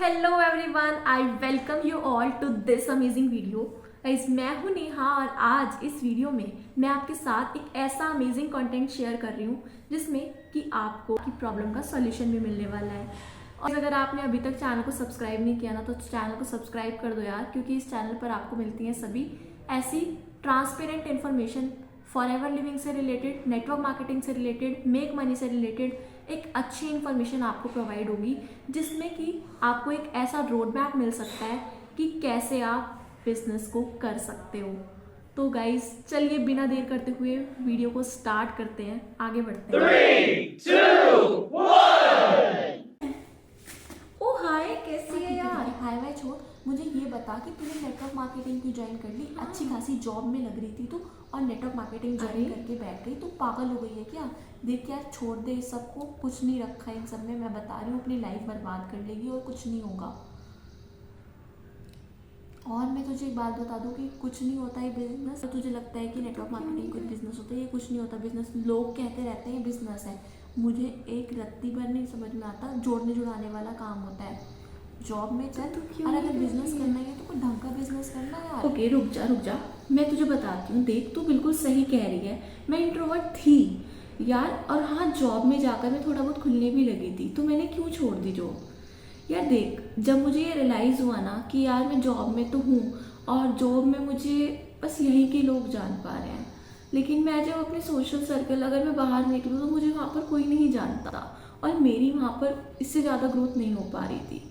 Hello everyone, I welcome you all to this amazing video. Guys, मैं हूं नेहा और आज इस वीडियो में मैं आपके साथ एक ऐसा अमेजिंग कंटेंट शेयर कर रही हूं जिसमें कि आपको की प्रॉब्लम का सॉल्यूशन भी मिलने वाला है। और अगर आपने अभी तक चैनल को सब्सक्राइब नहीं किया ना तो चैनल को सब्सक्राइब कर दो यार, क्योंकि इस चैनल पर आपको मिलती हैं सभी ऐसी ट्रांसपेरेंट इन्फॉर्मेशन फॉरएवर लिविंग से रिलेटेड, नेटवर्क मार्केटिंग से रिलेटेड, मेक मनी से रिलेटेड एक अच्छी इन्फॉर्मेशन आपको प्रोवाइड होगी जिसमें कि आपको एक ऐसा रोड मैप मिल सकता है कि कैसे आप बिजनेस को कर सकते हो। तो गाइज चलिए बिना देर करते हुए वीडियो को स्टार्ट करते हैं, आगे बढ़ते हैं। 3, 2, 1। ओ हाय, कैसी है यार? हाय वाय छोड़, मुझे ये बता कि तूने नेटवर्क मार्केटिंग क्यों ज्वाइन कर ली? अच्छी खासी जॉब में लग रही थी तू और नेटवर्क मार्केटिंग ज्वाइन करके बैठ गई। तू पागल हो गई है क्या? देख यार, छोड़ दे इस सबको, कुछ नहीं रखा है इन सब में। मैं बता रही हूँ, अपनी लाइफ बर्बाद कर लेगी और कुछ नहीं होगा। और मैं तुझे एक बात बता दूं कि कुछ नहीं होता है बिजनेस। तो तुझे लगता है कि नेटवर्क मार्केटिंग कोई बिजनेस होता है? ये कुछ नहीं होता बिजनेस। लोग कहते रहते हैं बिजनेस है, मुझे एक रत्ती भर नहीं समझ में आता। जोड़ने जुड़ाने वाला काम होता है। जॉब में चल, और अगर बिजनेस करना है तो कोई ढंग का बिजनेस करना है यार। ओके, रुक जा, मैं तुझे बताती हूँ। देख, तू बिल्कुल सही कह रही है। मैं इंट्रोवर्ट थी यार, और हाँ, जॉब में जाकर मैं थोड़ा बहुत खुलने भी लगी थी। तो मैंने क्यों छोड़ दी जॉब? यार देख, जब मुझे ये रियलाइज़ हुआ ना कि यार मैं जॉब में तो हूँ और जॉब में मुझे बस यहीं के लोग जान पा रहे हैं, लेकिन मैं जब अपने सोशल सर्कल अगर मैं बाहर निकलूँ तो मुझे वहाँ पर कोई नहीं जानता और मेरी वहाँ पर इससे ज़्यादा ग्रोथ नहीं हो पा रही थी।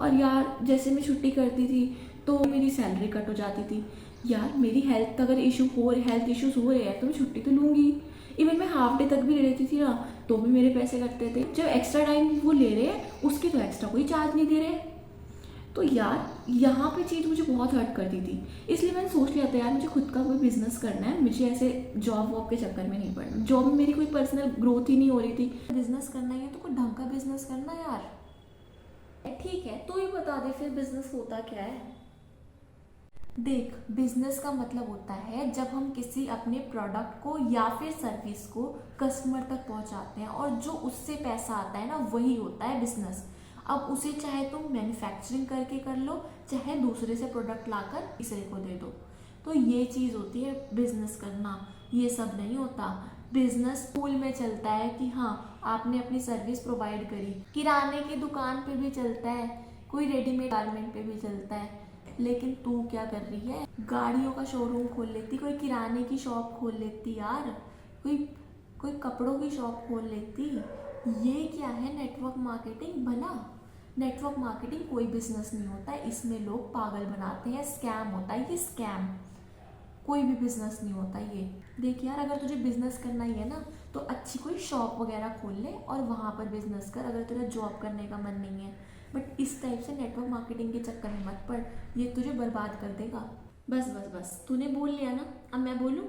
और यार जैसे मैं छुट्टी करती थी तो मेरी सैलरी कट हो जाती थी। यार मेरी हेल्थ अगर हेल्थ इश्यूज हो रहे हैं तो मैं छुट्टी तो लूँगी। इवन मैं हाफ डे तक भी रहती थी ना तो भी मेरे पैसे कटते थे। जब एक्स्ट्रा टाइम वो ले रहे हैं उसके तो एक्स्ट्रा कोई चार्ज नहीं दे रहे। तो यार यहाँ पे चीज़ मुझे बहुत हर्ट करती थी, इसलिए मैंने सोच लिया था यार मुझे खुद का कोई बिजनेस करना है। मुझे ऐसे जॉब वॉब के चक्कर में नहीं पड़ना। जॉब में मेरी कोई पर्सनल ग्रोथ ही नहीं हो रही थी। बिजनेस करना ही है तो कोई ढंग का बिजनेस करना यार। ठीक है, तो ही बता दे फिर बिजनेस होता क्या है। देख, बिजनेस का मतलब होता है जब हम किसी अपने प्रोडक्ट को या फिर सर्विस को कस्टमर तक पहुंचाते हैं और जो उससे पैसा आता है ना वही होता है बिजनेस। अब उसे चाहे तुम मैन्युफैक्चरिंग करके कर लो, चाहे दूसरे से प्रोडक्ट लाकर तीसरे को दे दो, तो ये चीज़ होती है बिजनेस करना। ये सब नहीं होता। बिजनेस स्कूल में चलता है कि हाँ आपने अपनी सर्विस प्रोवाइड करी, किराने की दुकान पे भी चलता है, कोई रेडीमेड गारमेंट पे भी चलता है। लेकिन तू क्या कर रही है? गाड़ियों का शोरूम खोल लेती, कोई किराने की शॉप खोल लेती यार, कोई कपड़ों की शॉप खोल लेती। ये क्या है नेटवर्क मार्केटिंग? बना नेटवर्क मार्केटिंग कोई बिजनेस नहीं होता है। इसमें लोग पागल बनाते हैं, स्कैम होता है ये स्कैम। कोई भी बिजनेस नहीं होता ये। देख यार, अगर तुझे बिजनेस करना ही है ना तो अच्छी कोई शॉप वगैरह खोल ले और वहाँ पर बिजनेस कर, अगर तेरा जॉब करने का मन नहीं है। बट इस टाइप से नेटवर्क मार्केटिंग के चक्कर में मत पड़, ये तुझे बर्बाद कर देगा। बस तूने बोल लिया ना, अब मैं बोलूँ?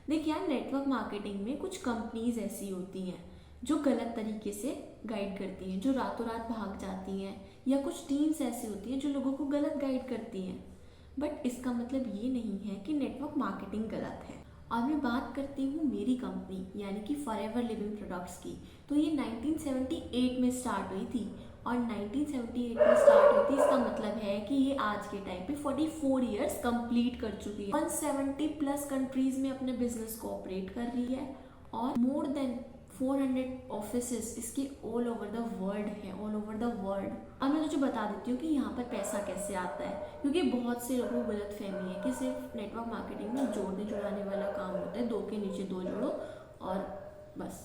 देख यार, नेटवर्क मार्केटिंग में कुछ कंपनीज ऐसी होती हैं जो गलत तरीके से गाइड करती हैं, जो रातों रात भाग जाती हैं, या कुछ टीम्स ऐसी होती हैं जो लोगों को गलत गाइड करती हैं। बट इसका मतलब ये नहीं है कि नेटवर्क मार्केटिंग गलत है। और मैं बात करती हूँ मेरी कंपनी यानी कि फॉरएवर लिविंग प्रोडक्ट्स की। तो ये 1978 में स्टार्ट हुई थी और 1978 में स्टार्ट हुई थी, इसका मतलब है कि ये आज के टाइम पे 44 ईयर्स कंप्लीट कर चुकी है। 170 प्लस कंट्रीज में अपने बिजनेस को ऑपरेट कर रही है और मोर देन 400 ऑफिसेस इसके ऑल ओवर द वर्ल्ड है, ऑल ओवर द वर्ल्ड। अब मैं तुझे बता देती हूँ कि यहाँ पर पैसा कैसे आता है, क्योंकि बहुत से लोगों को गलत फहमी है कि सिर्फ नेटवर्क मार्केटिंग में जोड़ने जुड़ाने वाला काम होता है, दो के नीचे दो जोड़ो और बस।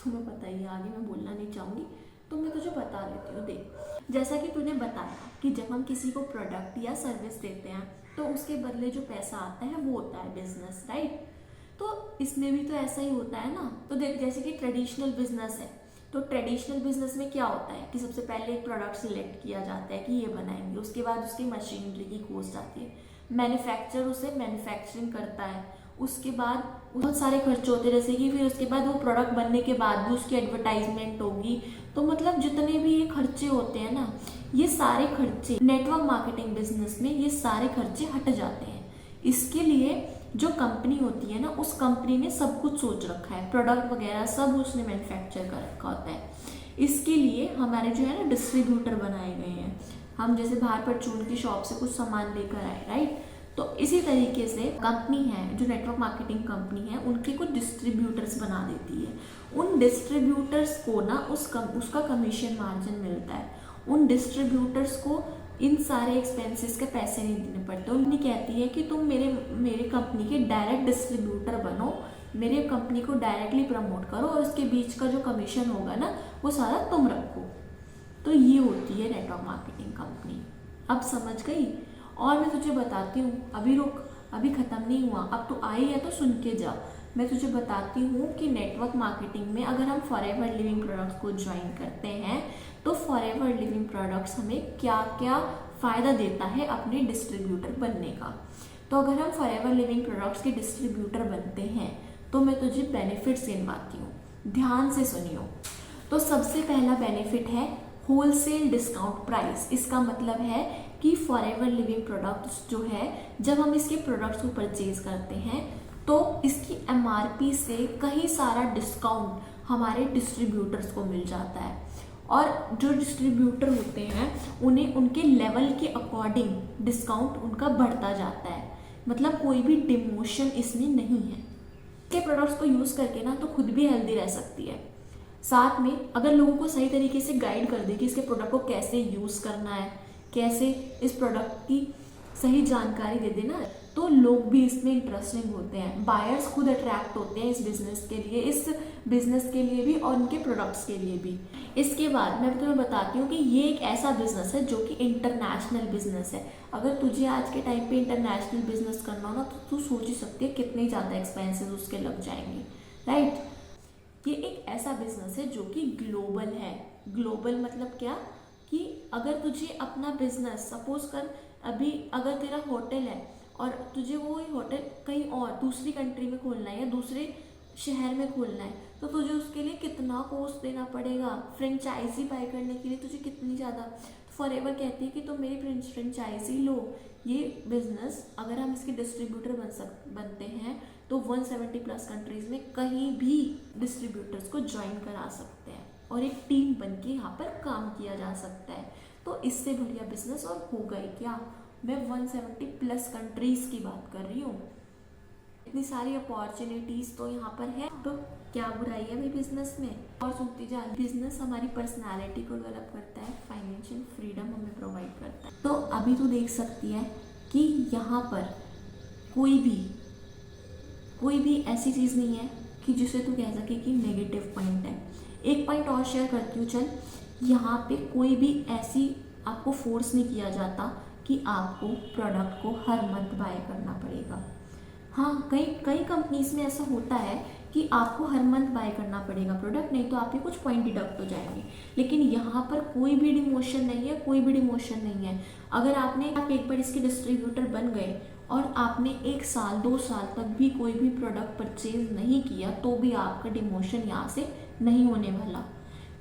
तुम्हें पता ही है, आगे मैं बोलना नहीं चाहूँगी तो मैं तुझे बता देती हूँ। देख, जैसा कि तूने बताया कि जब हम किसी को प्रोडक्ट या सर्विस देते हैं तो उसके बदले जो पैसा आता है वो होता है बिजनेस, राइट? तो इसमें भी तो ऐसा ही होता है ना। तो देख, जैसे कि ट्रेडिशनल बिजनेस है, तो ट्रेडिशनल बिजनेस में क्या होता है कि सबसे पहले एक प्रोडक्ट सिलेक्ट किया जाता है कि ये बनाएंगे, उसके बाद उसकी मशीनरी की कॉस्ट आती है, मैन्युफैक्चरर उसे मैन्युफैक्चरिंग करता है, उसके बाद बहुत सारे खर्चे होते हैं, जैसे कि फिर उसके बाद वो प्रोडक्ट बनने के बाद भी उसकी एडवर्टाइजमेंट होगी। तो मतलब जितने भी ये खर्चे होते हैं ना, ये सारे खर्चे नेटवर्क मार्केटिंग बिजनेस में ये सारे खर्चे हट जाते हैं। इसके लिए जो कंपनी होती है ना, उस कंपनी ने सब कुछ सोच रखा है, प्रोडक्ट वगैरह सब उसने मैन्युफैक्चर कर रखा होता है। इसके लिए हमारे जो है ना डिस्ट्रीब्यूटर बनाए गए हैं। हम जैसे बाहर परचून की शॉप से कुछ सामान लेकर आए, राइट, तो इसी तरीके से कंपनी है जो नेटवर्क मार्केटिंग कंपनी है उनके कुछ डिस्ट्रीब्यूटर्स बना देती है। उन डिस्ट्रीब्यूटर्स को ना उसका कमीशन मार्जिन मिलता है। उन डिस्ट्रीब्यूटर्स को इन सारे एक्सपेंसेस के पैसे नहीं देने पड़ते। उन्हें कहती है कि तुम मेरे कंपनी के डायरेक्ट डिस्ट्रीब्यूटर बनो, मेरे कंपनी को डायरेक्टली प्रमोट करो और उसके बीच का जो कमीशन होगा ना वो सारा तुम रखो। तो ये होती है नेटवर्क मार्केटिंग कंपनी। अब समझ गई? और मैं तुझे बताती हूँ, अभी रुक, अभी ख़त्म नहीं हुआ, अब तो आई है तो सुन के जा। मैं तुझे बताती हूँ कि नेटवर्क मार्केटिंग में अगर हम फॉरएवर लिविंग प्रोडक्ट्स को ज्वाइन करते हैं तो फॉरएवर लिविंग प्रोडक्ट्स हमें क्या क्या फ़ायदा देता है अपने डिस्ट्रीब्यूटर बनने का। तो अगर हम फॉरएवर लिविंग प्रोडक्ट्स के डिस्ट्रीब्यूटर बनते हैं तो मैं तुझे बेनिफिट्स गिनवाती हूँ, ध्यान से सुनियो। तो सबसे पहला बेनिफिट है होलसेल डिस्काउंट प्राइस। इसका मतलब है कि फॉरएवर लिविंग प्रोडक्ट्स जो है, जब हम इसके प्रोडक्ट्स को परचेज करते हैं तो इसकी एमआरपी से कहीं सारा डिस्काउंट हमारे डिस्ट्रीब्यूटर्स को मिल जाता है। और जो डिस्ट्रीब्यूटर होते हैं उन्हें उनके लेवल के अकॉर्डिंग डिस्काउंट उनका बढ़ता जाता है। मतलब कोई भी डिमोशन इसमें नहीं है। इसके प्रोडक्ट्स को यूज़ करके ना तो खुद भी हेल्दी रह सकती है, साथ में अगर लोगों को सही तरीके से गाइड कर दे कि इसके प्रोडक्ट को कैसे यूज़ करना है, कैसे इस प्रोडक्ट की सही जानकारी दे देना, तो लोग भी इसमें इंटरेस्टिंग होते हैं। बायर्स खुद अट्रैक्ट होते हैं इस बिजनेस के लिए भी और उनके प्रोडक्ट्स के लिए भी। इसके बाद मैं तुम्हें बताती हूँ कि ये एक ऐसा बिजनेस है जो कि इंटरनेशनल बिजनेस है। अगर तुझे आज के टाइम पे इंटरनेशनल बिजनेस करना हो ना तो तू सोच ही सकती है कितने ज़्यादा एक्सपेंसेस उसके लग जाएंगे, राइट। ये एक ऐसा बिजनेस है जो कि ग्लोबल है। ग्लोबल मतलब क्या कि अगर तुझे अपना बिजनेस सपोज कर, अभी अगर तेरा होटल है और तुझे वो होटल कहीं और दूसरी कंट्री में खोलना है या दूसरे शहर में खोलना है तो तुझे उसके लिए कितना कॉस्ट देना पड़ेगा। फ्रेंचाइजी बाय करने के लिए तुझे कितनी ज़्यादा। फॉरएवर कहती है कि तुम मेरी फ्रेंचाइजी लो। ये बिजनेस अगर हम इसके डिस्ट्रीब्यूटर बनते हैं तो 170 प्लस कंट्रीज़ में कहीं भी डिस्ट्रीब्यूटर्स को ज्वाइन करा सकते हैं और एक टीम बन के यहाँ पर काम किया जा सकता है। तो इससे बढ़िया बिजनेस और होगा ही क्या। मैं 170 प्लस कंट्रीज़ की बात कर रही हूँ। इतनी सारी अपॉर्चुनिटीज़ तो यहाँ पर है, तो क्या बुराई है भाई बिजनेस में। और सुनती जा, बिजनेस हमारी पर्सनालिटी को डेवलप करता है, फाइनेंशियल फ्रीडम हमें प्रोवाइड करता है। तो अभी तू देख सकती है कि यहाँ पर कोई भी ऐसी चीज़ नहीं है कि जिसे तू कह सके कि नेगेटिव पॉइंट है। एक पॉइंट और शेयर करती हूँ, चल। यहाँ पे कोई भी ऐसी आपको फोर्स नहीं किया जाता कि आपको प्रोडक्ट को हर मंथ बाय करना पड़ेगा। हाँ, कई कंपनीज़ में ऐसा होता है कि आपको हर मंथ बाय करना पड़ेगा प्रोडक्ट, नहीं तो आपके कुछ पॉइंट डिडक्ट हो जाएंगे। लेकिन यहाँ पर कोई भी डिमोशन नहीं है, अगर आप एक बार इसके डिस्ट्रीब्यूटर बन गए और आपने 1 साल 2 साल तक भी कोई भी प्रोडक्ट परचेज नहीं किया तो भी आपका डिमोशन यहाँ से नहीं होने वाला।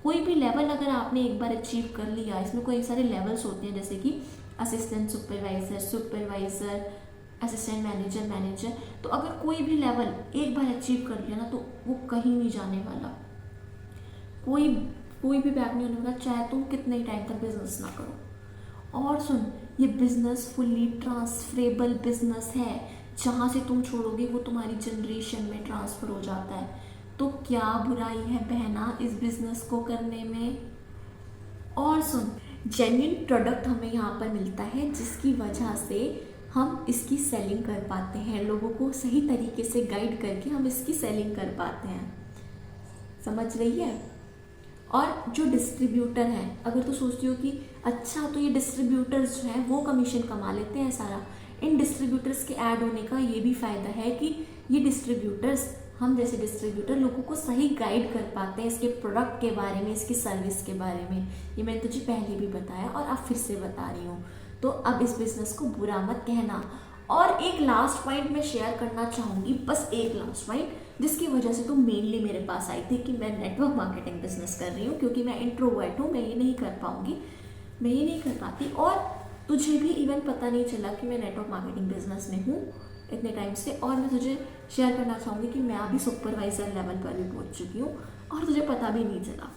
कोई भी लेवल अगर आपने एक बार अचीव कर लिया, इसमें कई सारे लेवल्स होते हैं जैसे कि असिस्टेंट सुपरवाइज़र, असिस्टेंट मैनेजर, तो अगर कोई भी लेवल एक बार अचीव कर लिया ना तो वो कहीं नहीं जाने वाला। कोई भी बैक नहीं होने वाला, चाहे तुम कितने टाइम तक बिजनेस ना करो। और सुन, ये बिजनेस फुल्ली ट्रांसफरेबल बिजनेस है। जहाँ से तुम छोड़ोगे वो तुम्हारी जनरेशन में ट्रांसफ़र हो जाता है। तो क्या बुराई है बहना इस बिजनेस को करने में। और सुन, जेन्युइन प्रोडक्ट हमें यहाँ पर मिलता है जिसकी वजह से हम इसकी सेलिंग कर पाते हैं। लोगों को सही तरीके से गाइड करके हम इसकी सेलिंग कर पाते हैं। समझ रही है। और जो डिस्ट्रीब्यूटर हैं, अगर तो सोचती हो कि अच्छा तो ये डिस्ट्रीब्यूटर्स जो हैं वो कमीशन कमा लेते हैं सारा, इन डिस्ट्रीब्यूटर्स के ऐड होने का ये भी फ़ायदा है कि ये डिस्ट्रीब्यूटर्स, हम जैसे डिस्ट्रीब्यूटर लोगों को सही गाइड कर पाते हैं इसके प्रोडक्ट के बारे में, इसकी सर्विस के बारे में। ये मैंने तुझे पहले भी बताया और अब फिर से बता रही हूँ। तो अब इस बिज़नेस को बुरा मत कहना। और एक लास्ट पॉइंट मैं शेयर करना चाहूँगी, बस एक लास्ट पॉइंट, जिसकी वजह से तुम मेनली मेरे पास आई थी कि मैं नेटवर्क मार्केटिंग बिजनेस कर रही हूँ, क्योंकि मैं इंट्रोवर्ट हूँ, मैं ये नहीं कर पाती और तुझे भी इवन पता नहीं चला कि मैं नेटवर्क मार्केटिंग बिजनेस में हूँ इतने टाइम से। और मैं तुझे शेयर करना चाहूँगी कि मैं अभी सुपरवाइज़र लेवल पर भी पहुँच चुकी हूँ और तुझे पता भी नहीं चला।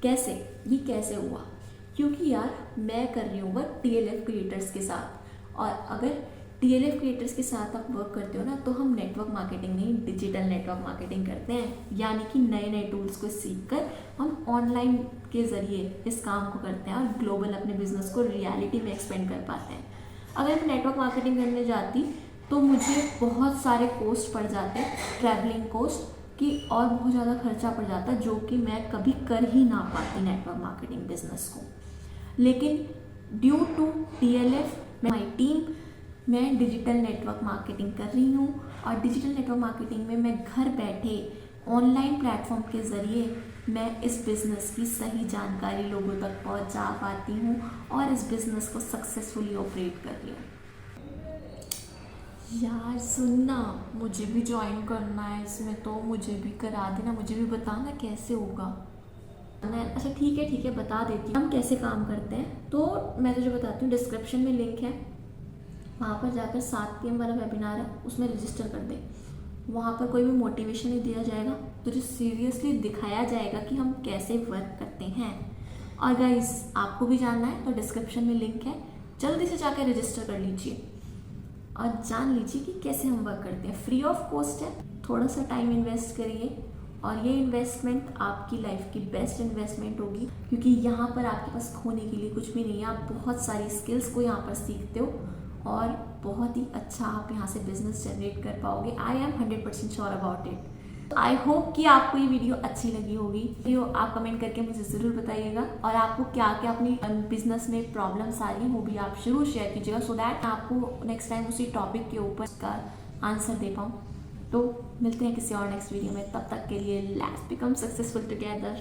कैसे, ये कैसे हुआ? क्योंकि यार मैं कर रही हूँ वर्क TLF क्रिएटर्स के साथ, और अगर TLF क्रिएटर्स के साथ आप वर्क करते हो ना, तो हम नेटवर्क मार्केटिंग नहीं, डिजिटल नेटवर्क मार्केटिंग करते हैं। यानी कि नए नए टूल्स को सीख कर हम ऑनलाइन के ज़रिए इस काम को करते हैं और ग्लोबल अपने बिजनेस को रियलिटी में एक्सपेंड कर पाते हैं। अगर मैं नेटवर्क मार्केटिंग करने जाती तो मुझे बहुत सारे कॉस्ट पड़ जाते, ट्रैवलिंग कॉस्ट की, और बहुत ज़्यादा खर्चा पड़ जाता, जो कि मैं कभी कर ही ना पाती नेटवर्क मार्केटिंग बिजनेस को। लेकिन due to TLF my team, मैं डिजिटल नेटवर्क मार्केटिंग कर रही हूँ, और डिजिटल नेटवर्क मार्केटिंग में मैं घर बैठे ऑनलाइन प्लेटफॉर्म के ज़रिए मैं इस बिज़नेस की सही जानकारी लोगों तक पहुँचा पाती हूँ और इस बिज़नेस को सक्सेसफुली ऑपरेट कर रही हूँ। यार सुनना, मुझे भी ज्वाइन करना है इसमें, तो मुझे भी करा देना, मुझे भी बताना कैसे होगा। अच्छा ठीक है बता देती हूँ हम कैसे काम करते हैं। तो मैं तुझे बताती हूँ, डिस्क्रिप्शन में लिंक है, वहाँ पर जाकर 7 PM वाला वेबिनार है, उसमें रजिस्टर कर दे। वहाँ पर कोई भी मोटिवेशन नहीं दिया जाएगा, तुझे सीरियसली दिखाया जाएगा कि हम कैसे वर्क करते हैं। और गाइस, आपको भी जानना है तो डिस्क्रिप्शन में लिंक है, जल्दी से जाकर रजिस्टर कर लीजिए और जान लीजिए कि कैसे हम वर्क करते हैं। फ्री ऑफ कॉस्ट है, थोड़ा सा टाइम इन्वेस्ट करिए और ये इन्वेस्टमेंट आपकी लाइफ की बेस्ट इन्वेस्टमेंट होगी, क्योंकि यहाँ पर आपके पास खोने के लिए कुछ भी नहीं है। आप बहुत सारी स्किल्स को यहाँ पर सीखते हो और बहुत ही अच्छा आप यहाँ से बिजनेस जनरेट कर पाओगे। I am 100% sure about it. I hope कि आपको ये वीडियो अच्छी लगी होगी। वीडियो आप कमेंट करके मुझे ज़रूर बताइएगा, और आपको क्या क्या अपनी बिजनेस में प्रॉब्लम्स आ रही हैं वो भी आप जरूर शेयर कीजिएगा, सो दैट आपको नेक्स्ट टाइम उसी टॉपिक के ऊपर इसका आंसर दे पाऊँ। तो मिलते हैं किसी और नेक्स्ट वीडियो में, तब तक के लिए लेट्स बिकम सक्सेसफुल टुगेदर।